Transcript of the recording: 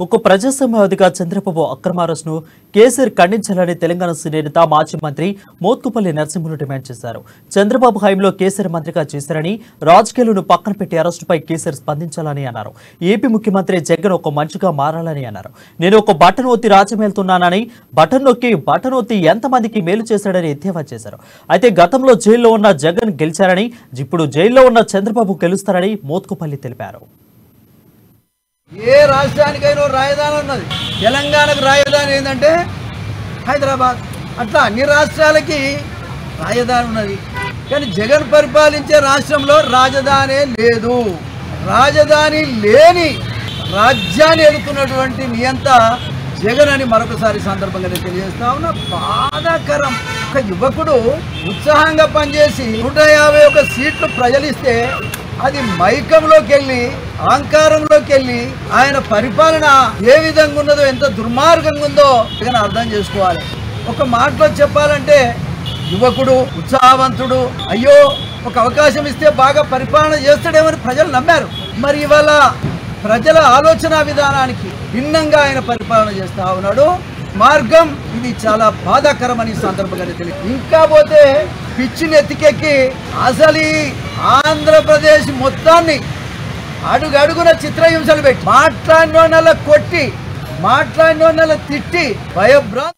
ఒక ప్రజాస్వామ్యవాదిగా చంద్రబాబు అక్రమ అరెస్టును కేసీఆర్ ఖండించాలని తెలంగాణ సీనియర్ నేత మాజీ మంత్రి మోత్కుపల్లి నరసింహులు డిమాండ్ చేశారు. చంద్రబాబు హయాంలో కేసీఆర్ మంత్రిగా చేశారని, రాజకీయాలను పక్కన పెట్టి అరెస్టుపై కేసీఆర్ స్పందించాలని అన్నారు. ఏపీ ముఖ్యమంత్రి జగన్ ఒక మనిషిగా మారాలని అన్నారు. నేను ఒక బటన్ ఒత్తి రాజ్యమేలుతున్నానని, బటన్ ఒత్తి ఎంతమందికి మేలు చేశాడని ఎద్దేవా చేశారు. అయితే గతంలో జైల్లో ఉన్న జగన్ గెలిచారని, ఇప్పుడు జైల్లో ఉన్న చంద్రబాబు గెలుస్తారని మోత్కుపల్లి తెలిపారు. ఏ రాష్ట్రానికైనా రాజధాని ఉన్నది. తెలంగాణకు రాజధాని ఏంటంటే హైదరాబాద్. అట్లా అన్ని రాష్ట్రాలకి రాజధాని ఉన్నది. కానీ జగన్ పరిపాలించే రాష్ట్రంలో రాజధానే లేదు. రాజధాని లేని రాజ్యాన్ని ఎదుర్కొన్నటువంటి నియంత జగన్ అని మరొకసారి సందర్భంగా తెలియజేస్తా ఉన్నా. బాధాకరం. ఒక యువకుడు ఉత్సాహంగా పనిచేసి 151 సీట్లు ప్రజలిస్తే అది మైకంలోకి వెళ్ళి, అహంకారంలోకి వెళ్ళి ఆయన పరిపాలన ఏ విధంగా ఉన్నదో, ఎంత దుర్మార్గంగా ఉందో జగన్ అర్థం చేసుకోవాలి. ఒక మాటలో చెప్పాలంటే యువకుడు, ఉత్సాహవంతుడు, అయ్యో ఒక అవకాశం ఇస్తే బాగా పరిపాలన చేస్తాడేమని ప్రజలు నమ్మారు. మరి ఇవాళ ప్రజల ఆలోచన విధానానికి భిన్నంగా ఆయన పరిపాలన చేస్తా ఉన్నాడు. మార్గం ఇది చాలా బాధాకరమని సందర్భంగా తెలియదు. ఇంకా పోతే పిచ్చిని ఎత్తికెక్కి అసలు ఆంధ్రప్రదేశ్ మొత్తాన్ని అడుగడుగున చిత్రహింసలు పెట్టి, మాట్లాడిన వాళ్ళ కొట్టి, మాట్లాడిన వాళ్ళ తిట్టి భయభ్రాంతి